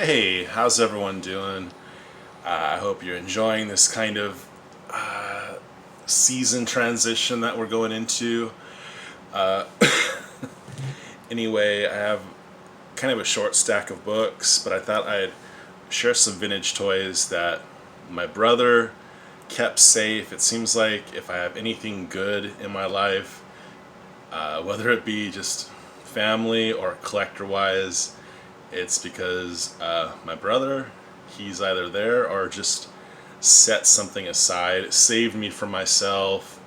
Hey, how's everyone doing? I hope you're enjoying this kind of season transition that we're going into. Anyway, I have kind of a short stack of books, but I thought I'd share some vintage toys that my brother kept safe. It seems like if I have anything good in my life, whether it be just family or collector wise, it's because my brother, he's either there or just set something aside, saved me from myself.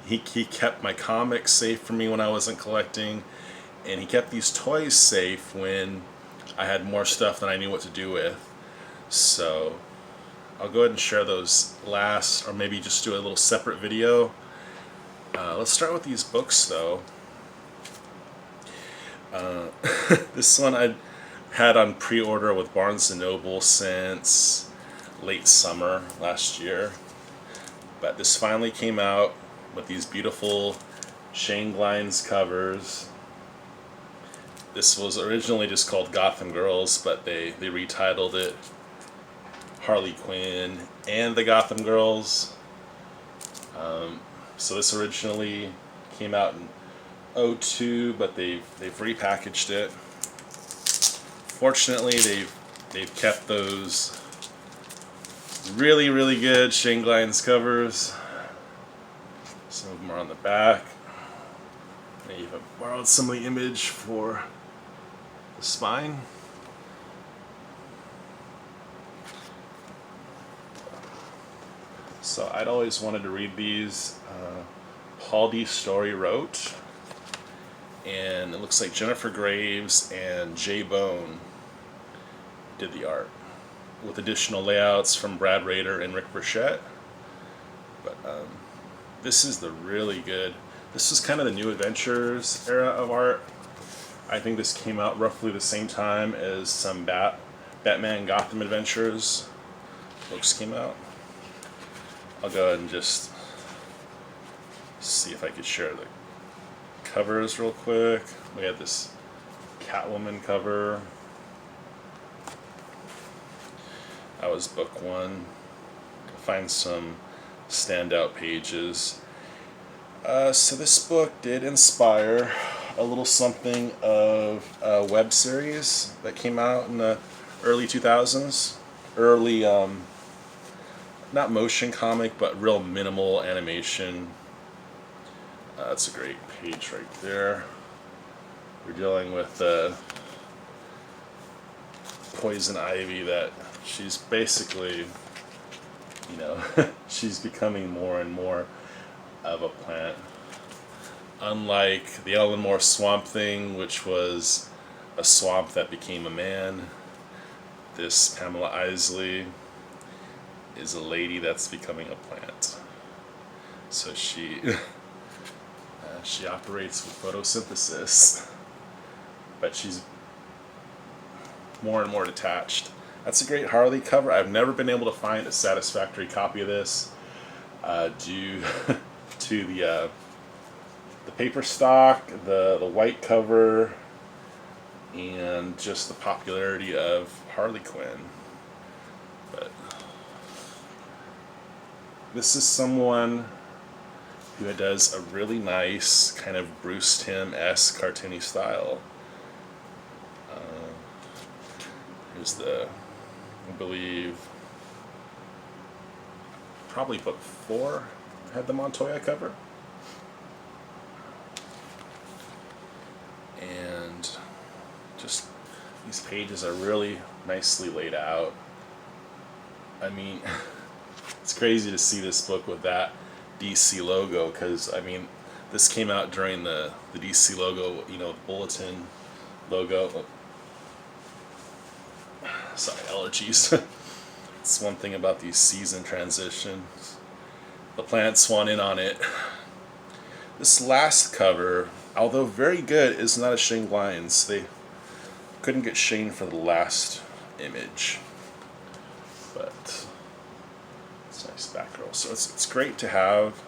He kept my comics safe for me when I wasn't collecting, and he kept these toys safe when I had more stuff than I knew what to do with. So I'll go ahead and share those last, or maybe just do a little separate video. Let's start with these books though. This one I had on pre-order with Barnes & Noble since late summer last year. But this finally came out with these beautiful Shane Glines covers. This was originally just called Gotham Girls, but they retitled it Harley Quinn and the Gotham Girls. So this originally came out in '02, but they've repackaged it. Fortunately, they've kept those really good Shane Glines covers. Some of them are on the back. I even borrowed some of the image for the spine. So I'd always wanted to read these. Paul D. Story wrote, and it looks like Jennifer Graves and Jay Bone did the art, with additional layouts from Brad Rader and Rick Burchett. But this is the really good. This is kind of the New Adventures era of art. I think this came out roughly the same time as some Batman Gotham Adventures books came out. I'll go ahead and just see if I could share the covers real quick. We had this Catwoman cover. That was book one. Find some standout pages. So this book did inspire a little something of a web series that came out in the early 2000s. Early, not motion comic, but real minimal animation. That's a great page right there. We're dealing with Poison Ivy, that she's basically, she's becoming more and more of a plant. Unlike the Alan Moore Swamp Thing, which was a swamp that became a man, this Pamela Isley is a lady that's becoming a plant. So she she operates with photosynthesis, but she's more and more detached. That's a great Harley cover. I've never been able to find a satisfactory copy of this due to the paper stock, the white cover, and just the popularity of Harley Quinn. But this is someone who does a really nice kind of Bruce Timm-esque cartoony style. Here's I believe, probably book 4 had the Montoya cover. And just these pages are really nicely laid out. I mean, it's crazy to see this book with that DC logo, because I mean, this came out during the DC logo, the bulletin logo. Sorry, allergies. It's one thing about these season transitions. The plants want in on it. This last cover, although very good, is not a Shane Glines. They couldn't get Shane for the last image, but it's a nice back roll. So it's great to have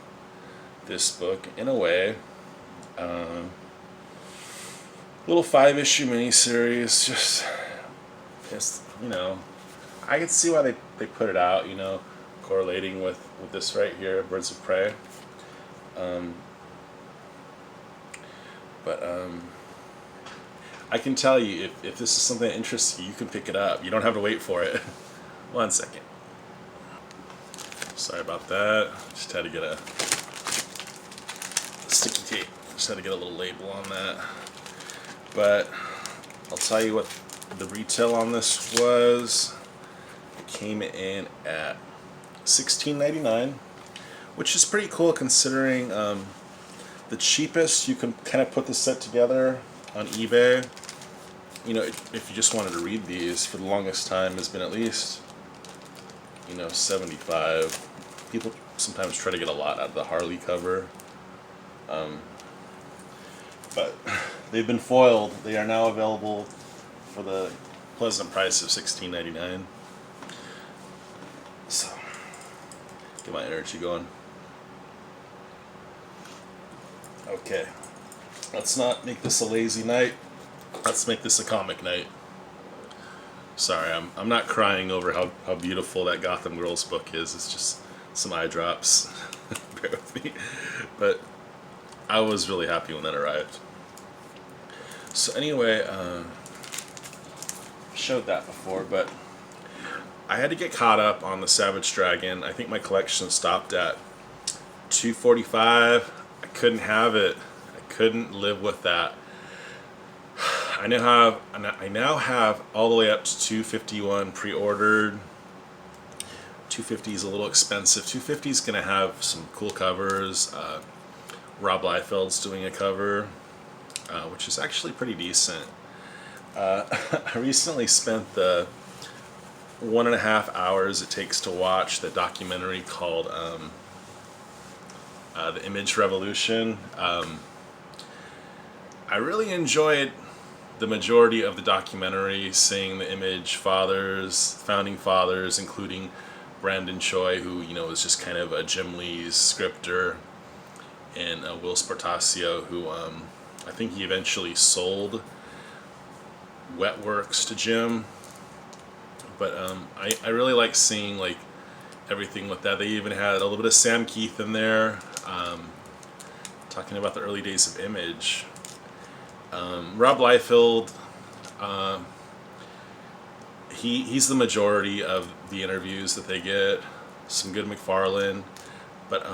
this book in a way. little 5-issue miniseries. Just I can see why they put it out. Correlating with this right here, Birds of Prey. Um, but I can tell you if this is something that interests you, you can pick it up. You don't have to wait for it. 1 second. Sorry about that. Just had to get a sticky tape. Just had to get a little label on that. But I'll tell you what the retail on this was. It came in at $16.99, which is pretty cool considering the cheapest you can kind of put this set together on eBay. If you just wanted to read these for the longest time, has been at least 75. People sometimes try to get a lot out of the Harley cover, but they've been foiled. They are now available for the pleasant price of $16.99. So, get my energy going. Okay, let's not make this a lazy night. Let's make this a comic night. Sorry, I'm not crying over how beautiful that Gotham Girls book is. It's just some eye drops. Bear with me. But I was really happy when that arrived. So anyway, showed that before, but I had to get caught up on the Savage Dragon. I think my collection stopped at 245. I couldn't have it. I couldn't live with that. I now have all the way up to 251 pre-ordered. 250 is a little expensive. 250 is going to have some cool covers. Rob Liefeld's doing a cover, which is actually pretty decent. I recently spent the 1.5 hours it takes to watch the documentary called The Image Revolution. I really enjoyed the majority of the documentary, seeing the Image fathers, founding fathers, including Brandon Choi, who is just kind of a Jim Lee's scripter, and Will Sportasio, who I think he eventually sold Wetworks to Jim. But I really like seeing everything with that. They even had a little bit of Sam Keith in there, talking about the early days of Image. Rob Liefeld, he's the majority of the interviews that they get. Some good McFarlane, but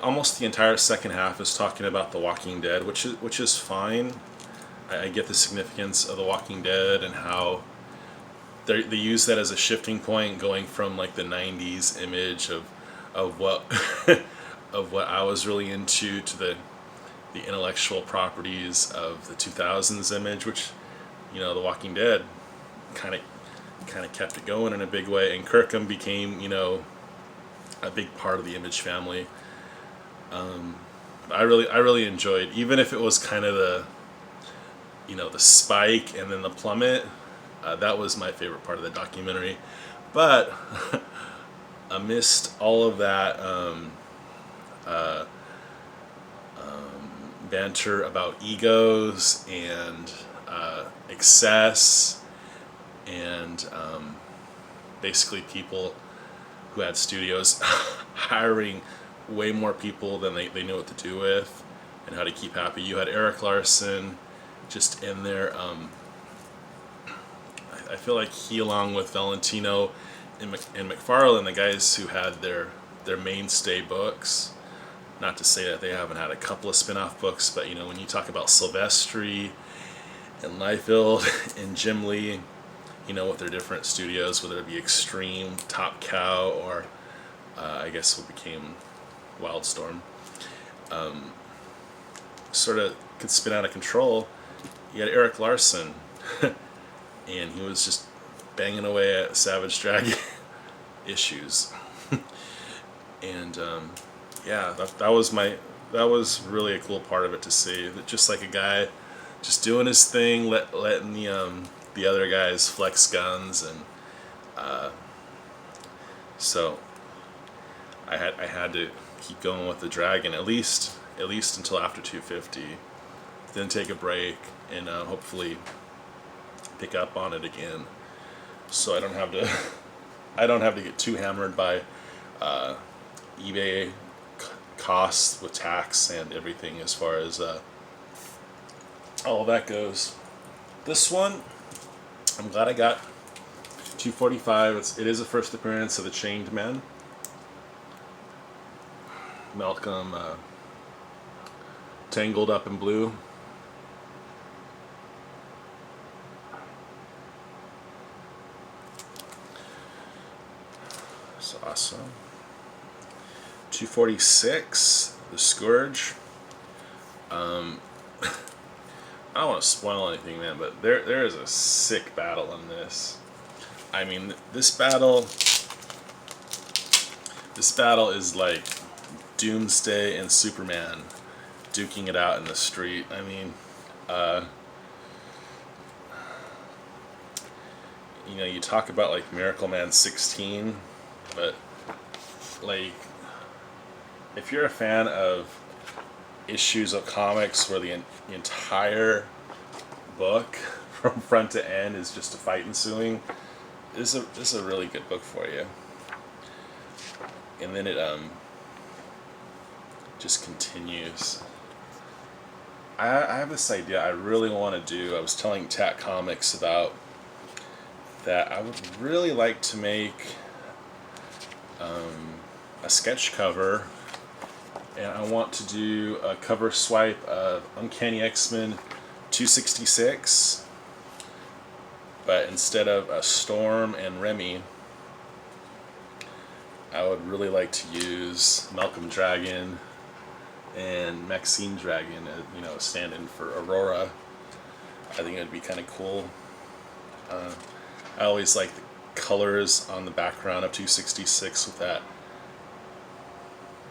almost the entire second half is talking about The Walking Dead, which is fine. I get the significance of The Walking Dead and how they use that as a shifting point, going from the '90s image of what of what I was really into to the intellectual properties of the 2000s image, which The Walking Dead kind of kept it going in a big way, and Kirkham became a big part of the Image family. I really enjoyed, even if it was kind of the the spike and then the plummet. That was my favorite part of the documentary. But amidst all of that banter about egos and excess and basically people who had studios hiring way more people than they knew what to do with and how to keep happy. You had Eric Larson just in there. I feel like he, along with Valentino and McFarlane, the guys who had their mainstay books. Not to say that they haven't had a couple of spin-off books, but when you talk about Silvestri and Liefeld and Jim Lee, with their different studios, whether it be Extreme, Top Cow, or I guess what became Wildstorm, sort of could spin out of control. You had Eric Larson, and he was just banging away at Savage Dragon issues. And yeah, that was really a cool part of it to see. That just like a guy just doing his thing, letting the other guys flex guns, and so I had to keep going with the Dragon at least until after 250. then take a break, and hopefully pick up on it again. So I don't have to I don't have to get too hammered by eBay costs with tax and everything as far as all that goes. This one, I'm glad I got 245. It is a first appearance of the Chained Men. Malcolm tangled up in blue. That's awesome. 246, the Scourge. I don't want to spoil anything, man, but there is a sick battle in this. I mean, this battle is like Doomsday and Superman duking it out in the street. I mean, you talk about like Miracle Man 16, but like, if you're a fan of issues of comics where the entire book from front to end is just a fight ensuing, this is a really good book for you. And then it just continues. I have this idea I really want to do. I was telling Tat Comics about that. I would really like to make a sketch cover, and I want to do a cover swipe of Uncanny X-Men 266, but instead of a Storm and Remy, I would really like to use Malcolm Dragon and Maxine Dragon, stand-in for Aurora. I think it would be kind of cool. I always like the colors on the background of 266 with that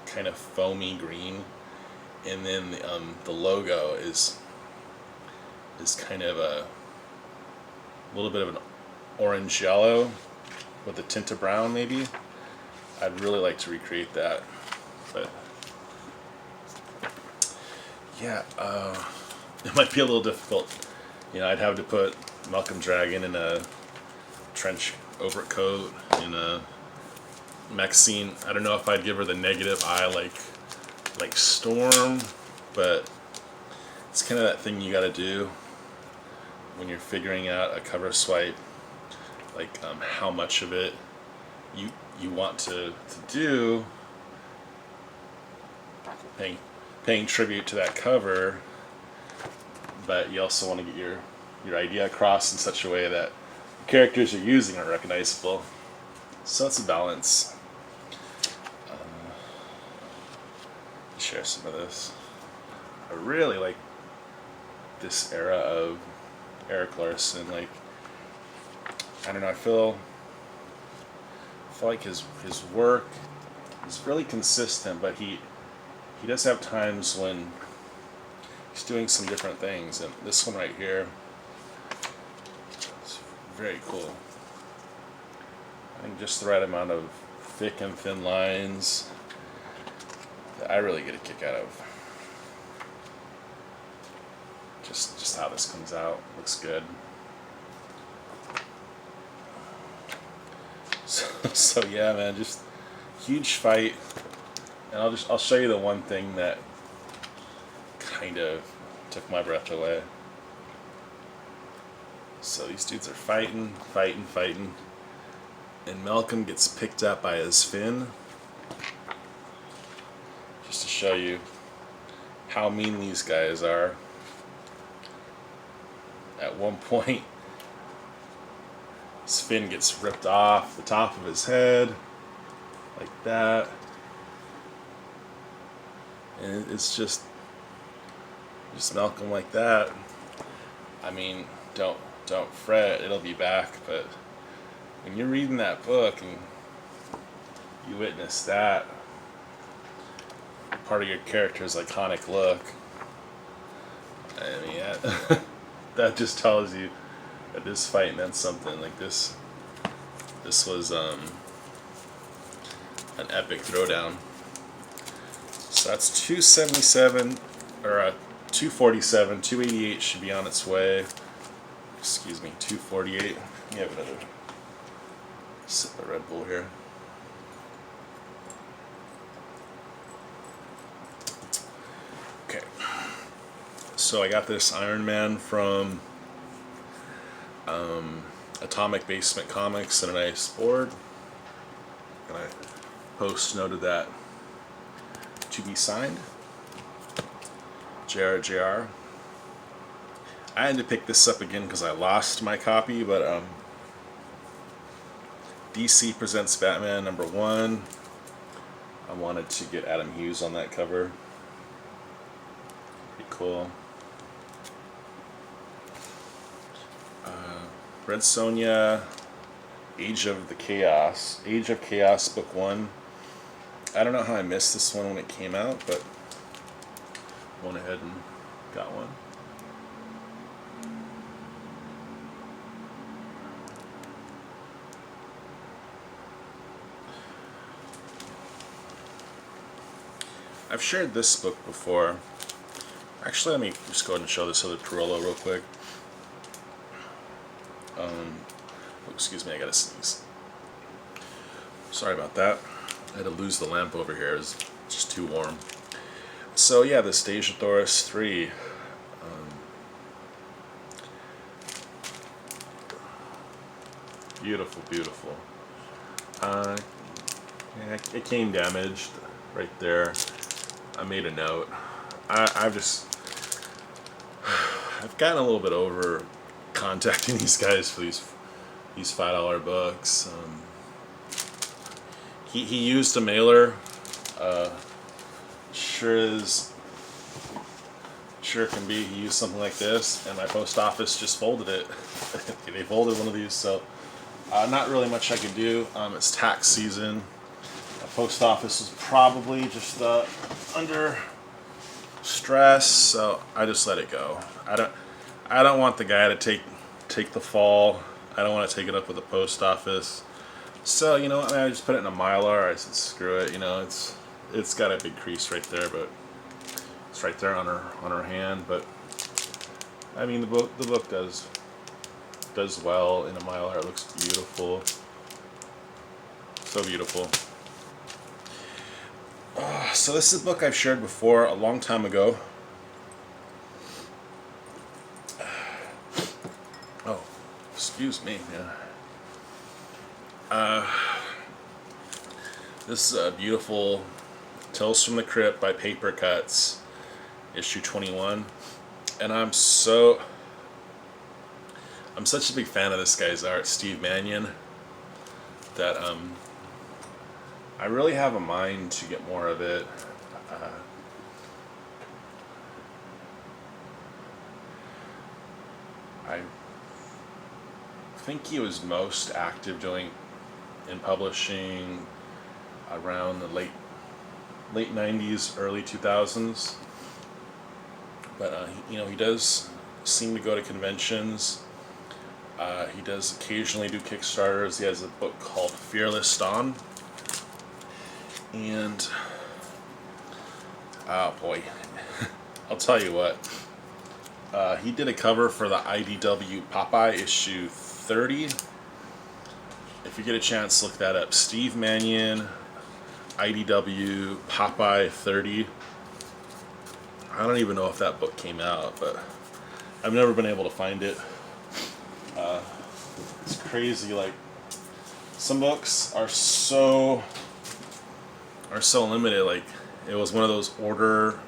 kind of foamy green, and then the logo is kind of a little bit of an orange yellow with a tint of brown maybe. I'd really like to recreate that, but yeah, it might be a little difficult. I'd have to put Malcolm Dragon in a trench overcoat, and Maxine, I don't know if I'd give her the negative eye like Storm, but it's kind of that thing you gotta do when you're figuring out a cover swipe, like how much of it you want to do, paying tribute to that cover, but you also want to get your idea across in such a way that the characters you're using are recognizable. So it's a balance. Share some of this. I really like this era of Eric Larson. Like, I don't know, I feel like his work is really consistent, but he does have times when he's doing some different things, and this one right here is very cool. I think just the right amount of thick and thin lines that I really get a kick out of. Just how this comes out, looks good. So yeah, man, just huge fight, and I'll show you the one thing that kind of took my breath away. So these dudes are fighting, and Malcolm gets picked up by his fin. Just to show you how mean these guys are. At one point, his fin gets ripped off the top of his head, like that. And it's just Malcolm like that. I mean, don't fret, it'll be back, but when you're reading that book and you witness that, part of your character's iconic look, I mean, that just tells you that this fight meant something. Like this was an epic throwdown. So that's 277, or 247, 288 should be on its way. Excuse me, 248. We have another sip of Red Bull here. Okay. So I got this Iron Man from Atomic Basement Comics in a nice board. And I post-noted that to be signed. JR. I had to pick this up again because I lost my copy, but DC Presents Batman #1. I wanted to get Adam Hughes on that cover. Pretty cool. Red Sonja, Age of Chaos, Book 1. I don't know how I missed this one when it came out, but went ahead and got one. I've shared this book before. Actually, let me just go ahead and show this other Parolo real quick. Excuse me, I gotta sneeze. Sorry about that. I had to lose the lamp over here. It's just too warm. So yeah, this Deja Thoris 3. Beautiful, beautiful. Yeah, it came damaged right there. I made a note. I've gotten a little bit over contacting these guys for these $5 books. He used a mailer. Sure can be. He used something like this, and my post office just folded it. They folded one of these, so not really much I can do. It's tax season. The post office is probably just under stress, so I just let it go. I don't want the guy to take the fall. I don't want to take it up with the post office. So you know what? I just put it in a Mylar. I said screw it. You know, it's got a big crease right there, but it's right there on her hand. But I mean, the book does well in a Mylar. It looks beautiful. So beautiful. So this is a book I've shared before a long time ago. Oh, excuse me. Yeah. This is a beautiful Tales from the Crypt by Paper Cuts, issue 21, and I'm such a big fan of this guy's art, Steve Mannion, that I really have a mind to get more of it. I think he was most active doing in publishing around the late 90s, early 2000s. But he does seem to go to conventions. He does occasionally do Kickstarters. He has a book called Fearless Dawn. And oh boy, I'll tell you what. He did a cover for the IDW Popeye issue 30. If you get a chance, look that up. Steve Mannion, IDW Popeye 30. I don't even know if that book came out, but I've never been able to find it. It's crazy. Like, some books are so limited. Like, it was one of those order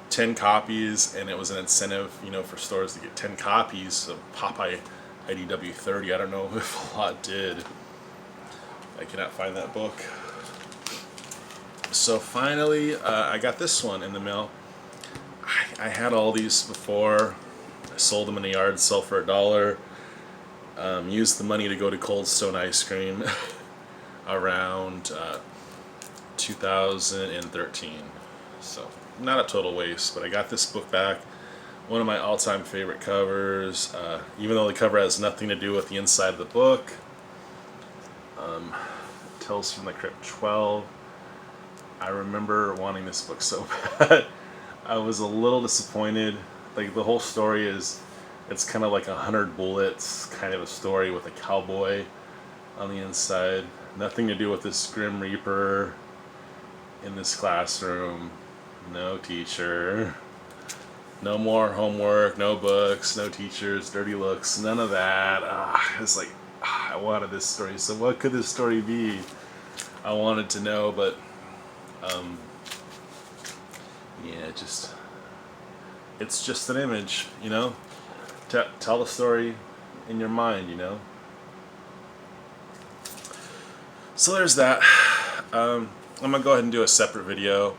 10 copies, and it was an incentive, for stores to get 10 copies of Popeye IDW 30. I don't know if a lot did. I cannot find that book. So finally, I got this one in the mail. I had all these before. I sold them in the yard sale for $1. Used the money to go to Cold Stone Ice Cream around 2013. So not a total waste, but I got this book back. One of my all-time favorite covers, even though the cover has nothing to do with the inside of the book. Tales from the Crypt 12. I remember wanting this book so bad. I was a little disappointed. Like the whole story is, it's kind of like 100 bullets kind of a story with a cowboy on the inside. Nothing to do with this Grim Reaper in this classroom. No teacher. No more homework, no books, no teachers, dirty looks, none of that. It's like, I wanted this story. So what could this story be? I wanted to know, but yeah, it's just an image, you know? Tell the story in your mind, you know? So there's that. I'm gonna go ahead and do a separate video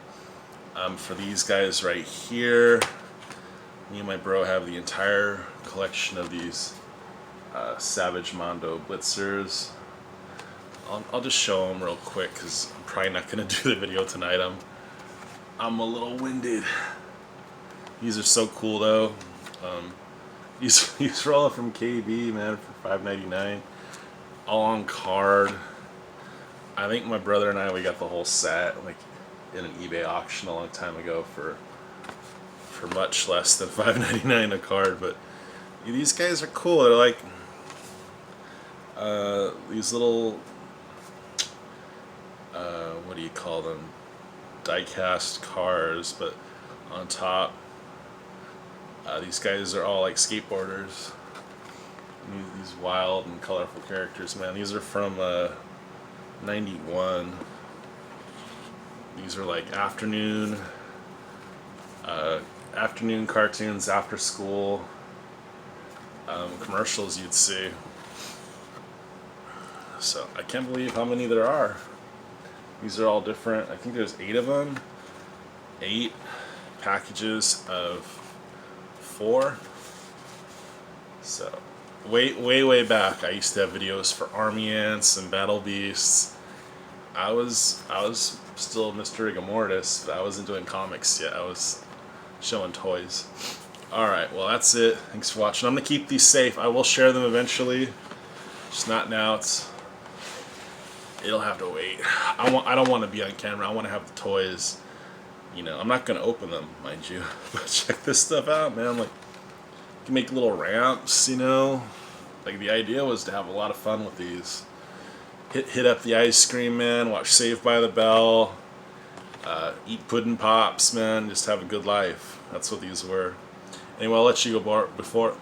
for these guys right here. Me and my bro have the entire collection of these Savage Mondo Blitzers. I'll just show them real quick because I'm probably not gonna do the video tonight. I'm a little winded. These are so cool though. These are all from KB, man, for $5.99. All on card. I think my brother and we got the whole set like in an eBay auction a long time ago for much less than $5.99 a card. But these guys are cool. They're like these little what do you call them? Die-cast cars, but on top these guys are all like skateboarders. These wild and colorful characters, man. These are from 91. These are like afternoon cartoons after school commercials you'd see. So I can't believe how many there are. These are all different. I think there's 8 of them. 8 packages of 4. So way back I used to have videos for Army Ants and Battle Beasts. I was still Mr. Rigor Mortis, but I wasn't doing comics yet. I was showing toys. Alright, well that's it. Thanks for watching. I'm gonna keep these safe. I will share them eventually. Just not now. It'll have to wait. I don't want to be on camera. I want to have the toys. You know, I'm not gonna open them, mind you. But check this stuff out, man. Like, you can make little ramps, you know. Like the idea was to have a lot of fun with these. Hit up the ice cream man. Watch Saved by the Bell. Eat pudding pops, man. Just have a good life. That's what these were. Anyway, I'll let you go before.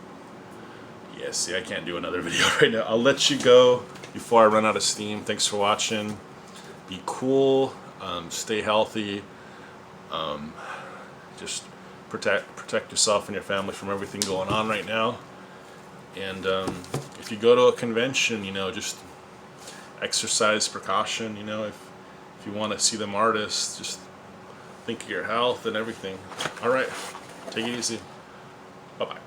Yeah, see, I can't do another video right now. I'll let you go before I run out of steam. Thanks for watching. Be cool. Stay healthy. Just protect yourself and your family from everything going on right now. And if you go to a convention, you know, just exercise precaution. You know, if you want to see them artists, just think of your health and everything. All right, take it easy. Bye bye.